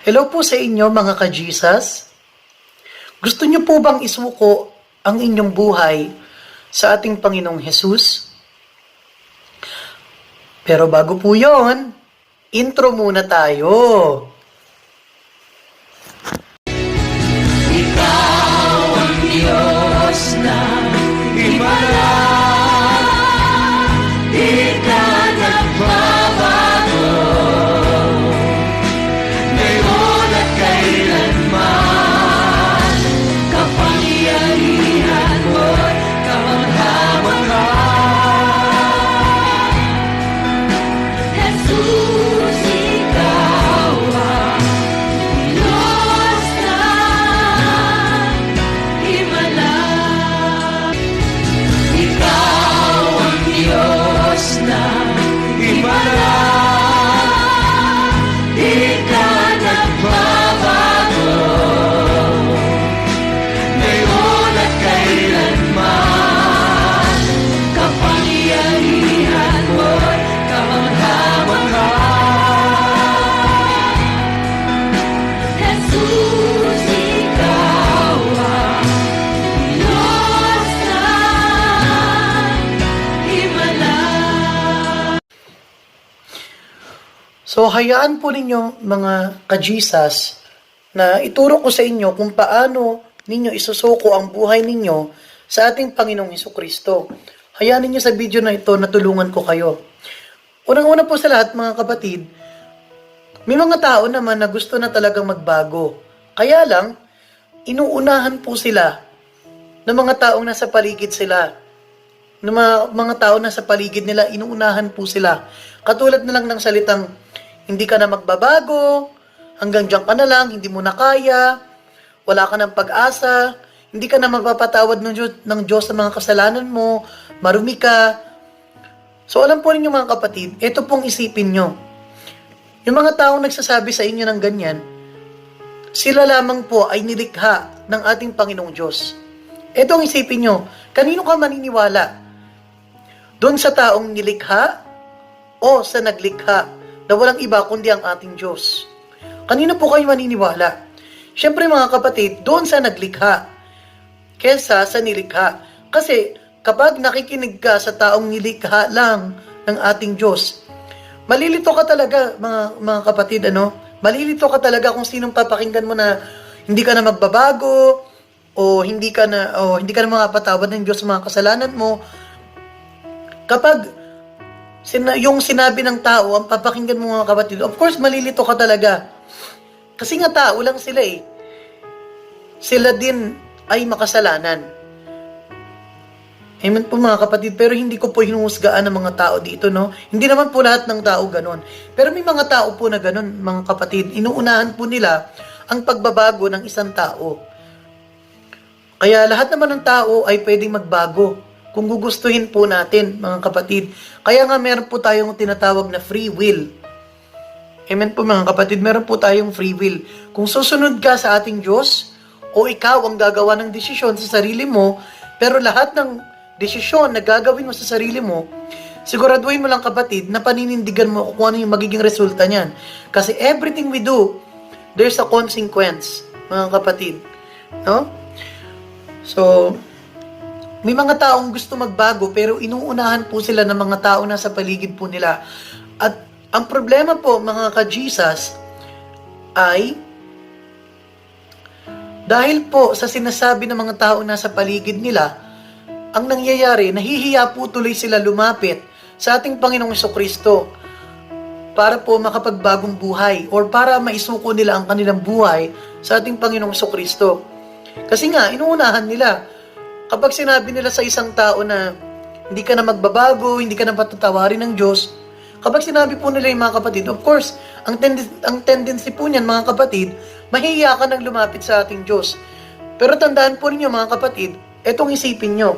Hello po sa inyo mga ka-Jesus. Gusto niyo po bang isuko ang inyong buhay sa ating Panginoong Hesus? Pero bago po yon, intro muna tayo. Ikaw ang Diyos na himala, di ka nagbabago, ngayon at kailanman. Kapangyarihan mo'y kamangha-mangha. Jesus, ikaw ang Diyos na himala. Ikaw ang Diyos na himala, di ka nagbabago, ngayon at kailanman. Kapangyarihan mo'y kamangha-mangha. Jesus, ikaw ang Diyos na himala. So hayaan po ninyo mga ka-Jesus na ituro ko sa inyo kung paano ninyo isusuko ang buhay ninyo sa ating Panginoong Hesukristo. Hayaan ninyo sa video na ito na tulungan ko kayo. Unang-una po sa lahat mga kapatid, may mga tao naman na gusto na talagang magbago. Kaya lang, inuunahan po sila ng mga taong nasa paligid sila. Ng mga tao na sa paligid nila, inuunahan po sila. Katulad na lang ng salitang, hindi ka na magbabago, hanggang diyan ka na lang, hindi mo na kaya, wala ka ng pag-asa, hindi ka na mapapatawad ng Diyos sa mga kasalanan mo, marumi ka. So alam po ninyo mga kapatid, ito pong isipin nyo. Yung mga taong nagsasabi sa inyo ng ganyan, sila lamang po ay nilikha ng ating Panginoong Diyos. Ito ang isipin nyo, kanino ka maniniwala? Doon sa taong nilikha o sa naglikha na walang iba kundi ang ating Diyos? Kanino po kayo maniniwala? Siyempre mga kapatid, doon sa naglikha kesa sa nilikha. Kasi kapag nakikinig ka sa taong nilikha lang ng ating Diyos, malilito ka talaga mga kapatid, malilito ka talaga kung sinong papakinggan mo na hindi ka na magbabago o hindi ka na mapatawad ng Diyos sa mga kasalanan mo. Kapag yung sinabi ng tao ang papakinggan mo mga kapatid, of course malilito ka talaga. Kasi nga tao lang sila eh. Sila din ay makasalanan. Amen po mga kapatid, pero hindi ko po hinuhusgaan ng mga tao dito, no? Hindi naman po lahat ng tao ganon. Pero may mga tao po na ganon, mga kapatid. Inuunahan po nila ang pagbabago ng isang tao. Kaya lahat naman ng tao ay pwedeng magbago kung gugustuhin po natin, mga kapatid. Kaya nga meron po tayong tinatawag na free will. Amen po mga kapatid, meron po tayong free will. Kung susunod ka sa ating Diyos, o ikaw ang gagawa ng desisyon sa sarili mo, pero lahat ng desisyon na gagawin mo sa sarili mo, siguraduhin mo lang kapatid na paninindigan mo kung ano yung magiging resulta niyan. Kasi everything we do, there's a consequence, mga kapatid. No? So, may mga taong gusto magbago pero inuunahan po sila ng mga tao na sa paligid po nila. At ang problema po mga ka-Jesus ay dahil po sa sinasabi ng mga tao na sa paligid nila, ang nangyayari, nahihiya po tuloy sila lumapit sa ating Panginoong Hesukristo para po makapagbagong buhay or para maisuko nila ang kanilang buhay sa ating Panginoong Hesukristo. Kasi nga, inuunahan nila. Kapag sinabi nila sa isang tao na hindi ka na magbabago, hindi ka na patatawarin ng Diyos, kapag sinabi po nila yung mga kapatid, of course, ang tendency po niyan mga kapatid, mahihiya ka nang lumapit sa ating Diyos. Pero tandaan po ninyo mga kapatid, etong isipin nyo,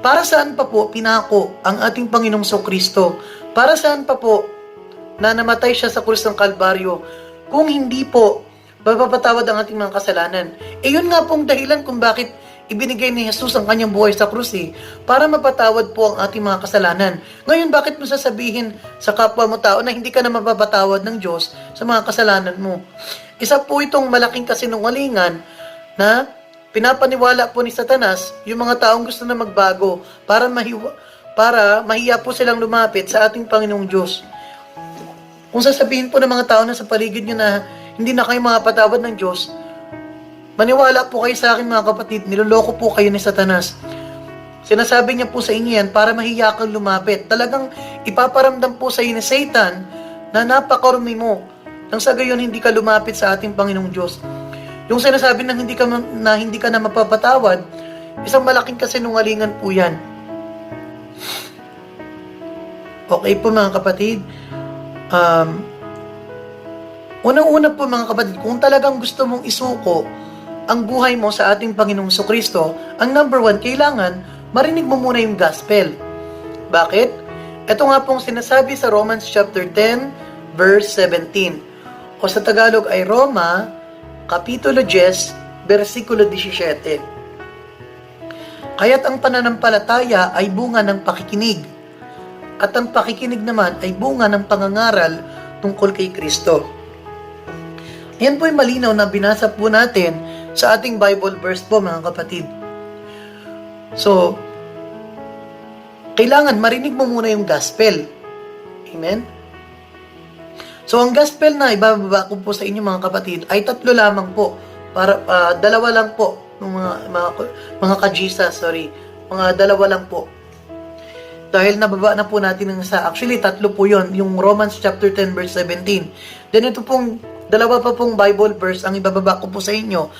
para saan pa po pinako ang ating Panginoong Hesukristo? Para saan pa po na namatay siya sa krus ng Kalbaryo kung hindi po mapapatawad ang ating mga kasalanan? Yun nga pong dahilan kung bakit ibinigay ni Jesus ang kanyang buhay sa krus para mapatawad po ang ating mga kasalanan. Ngayon, bakit mo sasabihin sa kapwa mo tao na hindi ka na mapapatawad ng Diyos sa mga kasalanan mo? Isa po itong malaking kasinungalingan na pinapaniwala po ni Satanas yung mga taong gusto na magbago para mahiya po silang lumapit sa ating Panginoong Diyos. Kung sasabihin po ng mga tao na sa paligid nyo na hindi na kayo makapatawad ng Diyos, maniwala po kayo sa akin mga kapatid, niloloko po kayo ni Satanas. Sinasabi niya po sa inyo yan para mahiya kang lumapit. Talagang ipaparamdam po sa iyo ni Satan na napakarumi mo. Nang sa gayon hindi ka lumapit sa ating Panginoong Diyos. Yung sinasabi ng hindi ka na mapapatawad, isang malaking kasinungalingan po yan. Okay po mga kapatid. Unang-una po mga kapatid, kung talagang gusto mong isuko ang buhay mo sa ating Panginoong Jesucristo, ang number 1, kailangan marinig mo muna yung gospel. Bakit? Ito nga pong sinasabi sa Romans chapter 10, verse 17. O sa Tagalog ay Roma, Kapitulo 10, versikulo 17. Kaya't ang pananampalataya ay bunga ng pakikinig, at ang pakikinig naman ay bunga ng pangangaral tungkol kay Kristo. Yan po yung malinaw na binasa po natin sa ating Bible verse po mga kapatid. So, kailangan marinig mo muna yung gospel. Amen? So, ang gospel na ibababa ko po sa inyo mga kapatid ay 3 lamang po. Dalawa lang po. Mga ka-Jesus, mga 2 lang po. Dahil nababa na po natin ng isa. Actually, 3 po yun. Yung Romans chapter 10 verse 17. Then ito pong 2 pa pong Bible verse ang ibababa ko po sa inyo.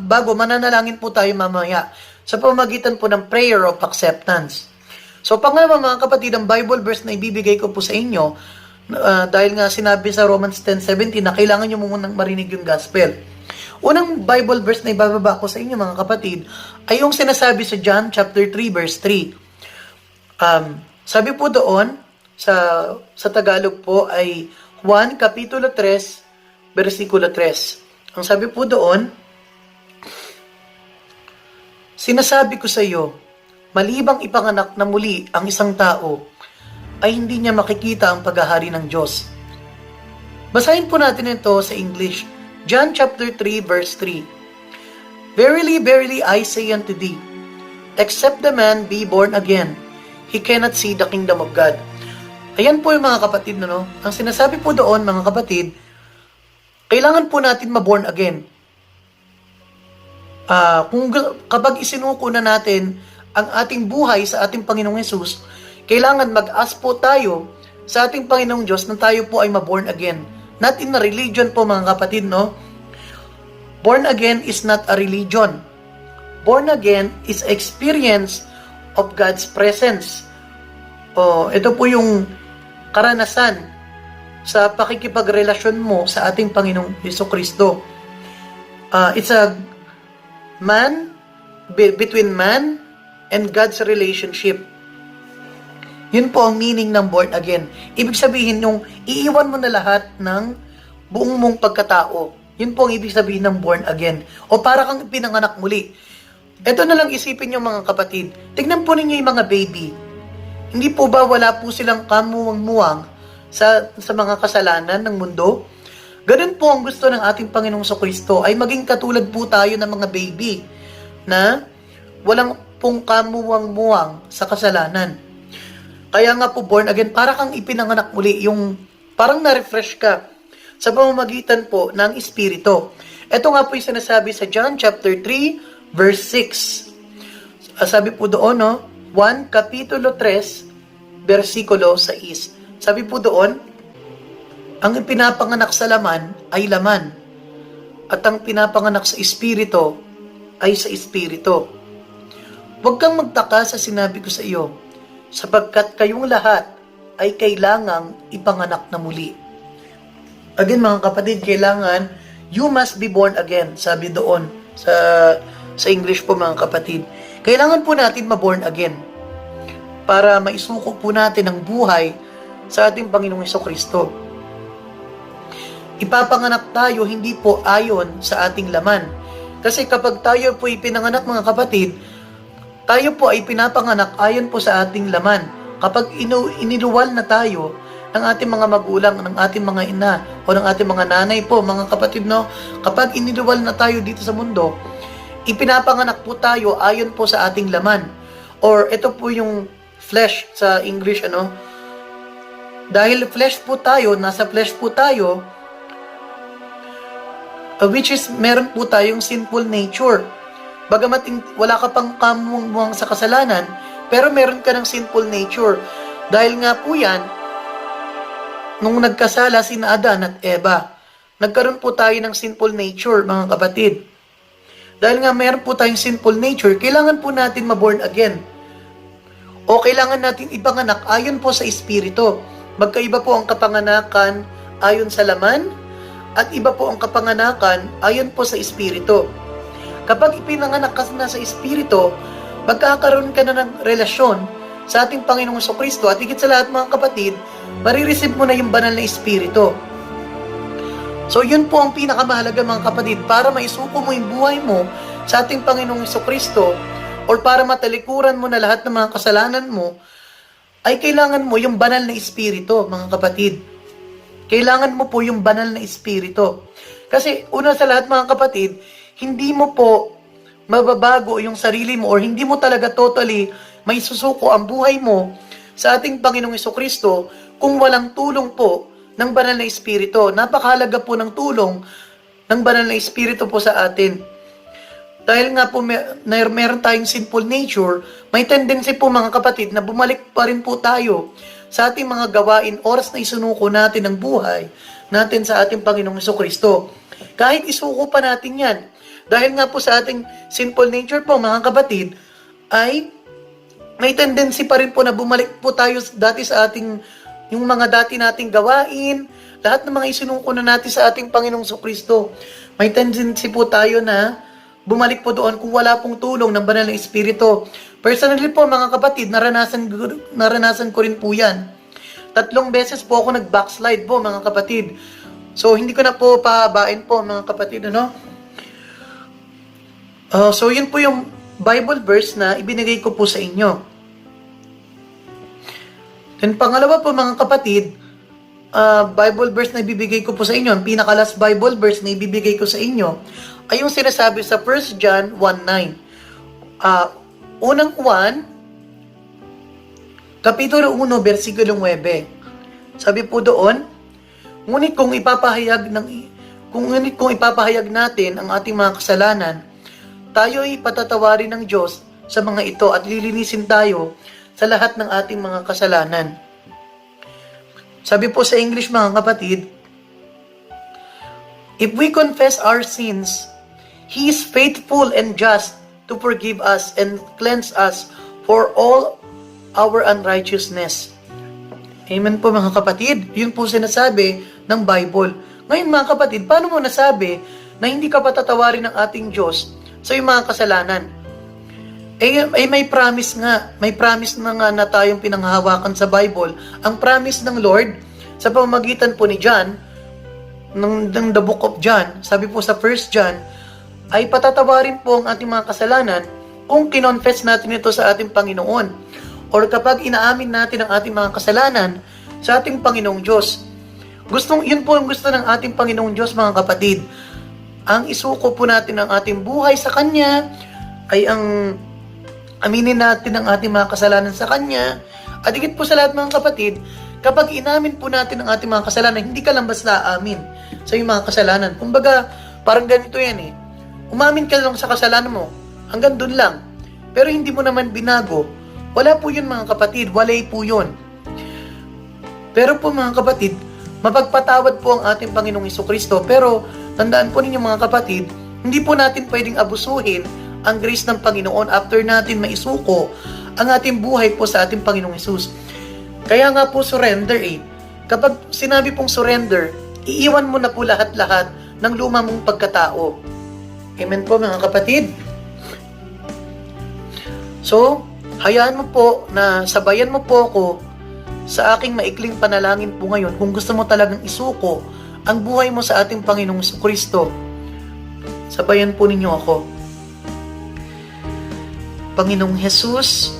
Bago mananalangin po tayo mamaya sa pamamagitan po ng prayer of acceptance. So, pangalawa mga kapatid, ang Bible verse na ibibigay ko po sa inyo, dahil nga sinabi sa Romans 10:17 na kailangan nyo munang marinig yung gospel. Unang Bible verse na ibababa ko sa inyo mga kapatid ay yung sinasabi sa John chapter 3 verse 3. Sabi po doon, sa Tagalog po ay Juan Kapitulo 3, versikulo 3. Ang sabi po doon, sinasabi ko sa iyo, malibang ipanganak na muli ang isang tao, ay hindi niya makikita ang paghahari ng Diyos. Basahin po natin ito sa English. John chapter 3 verse 3. Verily, verily, I say unto thee, except the man be born again, he cannot see the kingdom of God. Ayan po yung mga kapatid, no? Ang sinasabi po doon, mga kapatid, kailangan po natin ma-born again. Kapag isinuko na natin ang ating buhay sa ating Panginoong Hesus, kailangan mag-ask po tayo sa ating Panginoong Diyos na tayo po ay ma-born again. Not in a religion po mga kapatid, no? Born again is not a religion. Born again is experience of God's presence. Ito po yung karanasan sa pakikipagrelasyon mo sa ating Panginoong Jesucristo. It's a between man and God's relationship. Yun po ang meaning ng born again. Ibig sabihin yung iiwan mo na lahat ng buong mong pagkatao. Yun po ang ibig sabihin ng born again. O para kang pinanganak muli. Ito na lang isipin nyo mga kapatid. Tignan po ninyo yung mga baby. Hindi po ba wala po silang kamuwang-muwang sa mga kasalanan ng mundo? Ganun po ang gusto ng ating Panginoong Jesucristo ay maging katulad po tayo ng mga baby na walang pong kamuwang-muwang sa kasalanan. Kaya nga po born again, para kang ipinanganak muli, yung parang na-refresh ka sa pamamagitan po ng Espiritu. Ito nga po yung sinasabi sa John chapter 3 verse 6. Sabi po doon, 1 Kapitulo 3, versikulo 6. Sabi po doon, ang ipinapanganak sa laman ay laman, at ang pinapanganak sa Espiritu ay sa Espiritu. Huwag kang magtaka sa sinabi ko sa iyo, sapagkat kayong lahat ay kailangang ipanganak na muli. Again mga kapatid, kailangan you must be born again, sabi doon sa English po mga kapatid. Kailangan po natin ma-born again para maisuko po natin ang buhay sa ating Panginoong Jesucristo. Ipapanganak tayo hindi po ayon sa ating laman, Kasi kapag tayo po ipinanganak mga kapatid, tayo po ay pinapanganak ayon po sa ating laman. Kapag iniluwal na tayo ng ating mga magulang, ng ating mga ina, o ng ating mga nanay po, mga kapatid, no? Kapag iniluwal na tayo dito sa mundo, ipinapanganak po tayo ayon po sa ating laman. Or ito po yung flesh sa English, ano? Dahil flesh po tayo, nasa flesh po tayo, which is meron po tayong sinful nature. Bagamat wala ka pang kamuang sa kasalanan, pero meron ka ng sinful nature. Dahil nga po yan, nung nagkasala sina Adan at Eva, nagkaroon po tayo ng sinful nature, mga kapatid. Dahil nga meron po tayong sinful nature, kailangan po natin ma-born again. O kailangan natin ipanganak ayon po sa Espiritu. Magkaiba po ang kapanganakan ayon sa laman, at iba po ang kapanganakan ayon po sa Espiritu. Kapag ipinanganak ka na sa Espiritu, magkakaroon ka na ng relasyon sa ating Panginoong Jesucristo, at higit sa lahat mga kapatid, marireceive mo na yung banal na Espiritu. So yun po ang pinakamahalaga mga kapatid, para maisuko mo yung buhay mo sa ating Panginoong Jesucristo, or para matalikuran mo na lahat ng mga kasalanan mo, ay kailangan mo yung banal na Espiritu, mga kapatid. Kailangan mo po yung banal na Espiritu. Kasi una sa lahat mga kapatid, hindi mo po mababago yung sarili mo, or hindi mo talaga totally may susuko ang buhay mo sa ating Panginoong Jesucristo kung walang tulong po ng banal na Espiritu. Napakahalaga po ng tulong ng banal na Espiritu po sa atin. Dahil nga po meron tayong sinful nature, may tendency po mga kapatid na bumalik pa rin po tayo sa ating mga gawain, oras na isunuko natin ang buhay natin sa ating Panginoong Jesucristo. Kahit isuko pa natin yan, dahil nga po sa ating sinful nature po mga kapatid, ay may tendency pa rin po na bumalik po tayo dati sa ating, yung mga dati nating gawain, lahat ng mga isunuko na natin sa ating Panginoong Jesucristo. May tendency po tayo na bumalik po doon kung wala pong tulong ng banal na Espiritu. Personally po mga kapatid, naranasan ko rin po yan. 3 beses po ako nag-backslide po mga kapatid. So hindi ko na po pahabain po mga kapatid, ano? So yun po yung Bible verse na ibinigay ko po sa inyo. And pangalawa po mga kapatid, Bible verse na ibibigay ko po sa inyo, ang pinaka-last Bible verse na ibibigay ko sa inyo, ay yung sinasabi sa 1 John 1:9. Unang 1, Kapitulo 1, versikulo 9. Sabi po doon, ngunit kung ipapahayag natin ang ating mga kasalanan, tayo ay patatawarin ng Diyos sa mga ito at lilinisin tayo sa lahat ng ating mga kasalanan. Sabi po sa English mga kapatid, if we confess our sins, He is faithful and just to forgive us and cleanse us for all our unrighteousness. Amen po mga kapatid. Yun po sinasabi ng Bible. Ngayon mga kapatid, paano mo nasabi na hindi ka patatawarin ng ating Diyos sa iyong mga kasalanan? May promise nga. May promise na nga na tayong pinanghahawakan sa Bible. Ang promise ng Lord sa pamamagitan po ni John, ng the book of John, sabi po sa 1 John, ay patatawarin po ang ating mga kasalanan kung kinonfess natin ito sa ating Panginoon, or kapag inaamin natin ang ating mga kasalanan sa ating Panginoong Diyos. Yun po ang gusto ng ating Panginoong Diyos mga kapatid. Ang isuko po natin ang ating buhay sa Kanya ay ang aminin natin ang ating mga kasalanan sa Kanya. At higit po sa lahat mga kapatid, kapag inamin po natin ang ating mga kasalanan, hindi ka lang basta aamin sa iyong mga kasalanan. Kumbaga, parang ganito yan eh. Umamin ka lang sa kasalanan mo, hanggang dun lang. Pero hindi mo naman binago. Wala po yun mga kapatid, walay po yun. Pero po mga kapatid, mapagpatawad po ang ating Panginoong Jesucristo. Pero tandaan po ninyo mga kapatid, hindi po natin pwedeng abusuhin ang grace ng Panginoon after natin maisuko ang ating buhay po sa ating Panginoong Hesus. Kaya nga po surrender eh. Kapag sinabi pong surrender, iiwan mo na po lahat-lahat ng luma mong pagkatao. Amen po mga kapatid. So, hayaan mo po na sabayan mo po ako sa aking maikling panalangin po ngayon kung gusto mo talagang isuko ang buhay mo sa ating Panginoong Jesucristo. Sabayan po ninyo ako. Panginoong Jesus,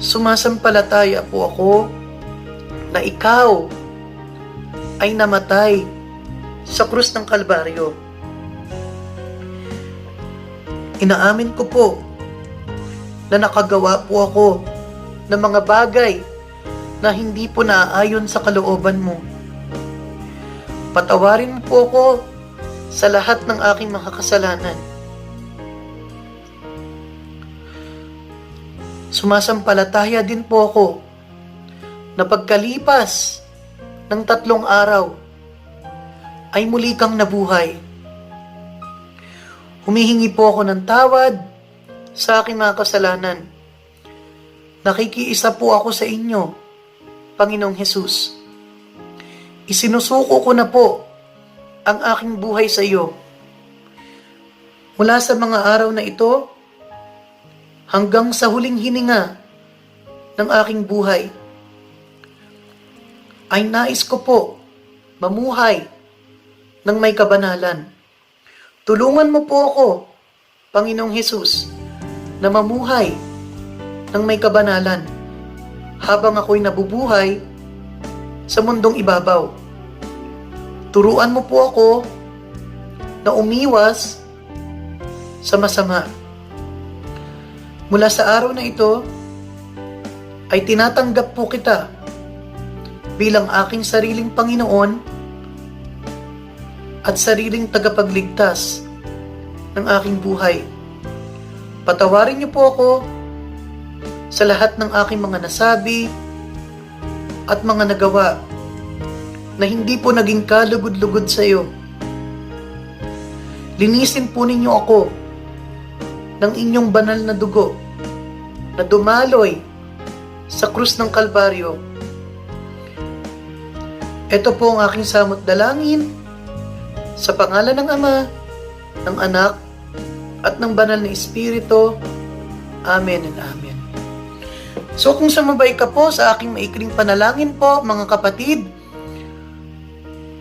sumasampalataya po ako na ikaw ay namatay sa krus ng Kalbaryo. Inaamin ko po na nakagawa po ako ng mga bagay na hindi po naaayon sa kalooban mo. Patawarin po ako sa lahat ng aking mga kasalanan. Sumasampalataya din po ako na pagkalipas ng 3 araw ay muli kang nabuhay. Humihingi po ako ng tawad sa aking mga kasalanan. Nakikiisa po ako sa inyo, Panginoong Jesus. Isinusuko ko na po ang aking buhay sa iyo. Mula sa mga araw na ito, hanggang sa huling hininga ng aking buhay, ay nais ko po mamuhay ng may kabanalan. Tulungan mo po ako, Panginoong Jesus, na mamuhay ng may kabanalan habang ako'y nabubuhay sa mundong ibabaw. Turuan mo po ako na umiwas sa masama. Mula sa araw na ito, ay tinatanggap po kita bilang aking sariling Panginoon at sariling tagapagligtas ng aking buhay. Patawarin niyo po ako sa lahat ng aking mga nasabi at mga nagawa na hindi po naging kalugod-lugod sa iyo. Linisin po ninyo ako ng inyong banal na dugo na dumaloy sa krus ng Kalbaryo. Ito po ang aking samot dalangin sa pangalan ng Ama, ng Anak, at ng Banal na Espiritu. Amen and Amen. So kung sumabay ka po sa aking maikling panalangin po, mga kapatid,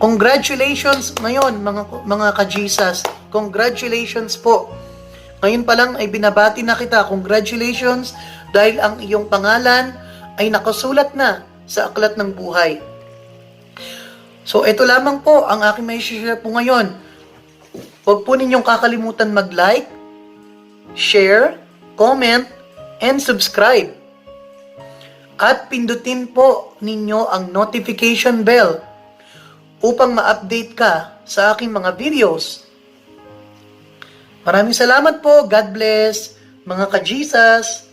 congratulations ngayon mga ka-Jesus. Congratulations po. Ngayon pa lang ay binabati na kita. Congratulations dahil ang iyong pangalan ay nakasulat na sa aklat ng buhay. So ito lamang po ang aking may share po ngayon. Huwag po ninyong kakalimutan mag-like, share, comment, and subscribe. At pindutin po ninyo ang notification bell upang ma-update ka sa aking mga videos. Maraming salamat po. God bless, mga ka-Jesus.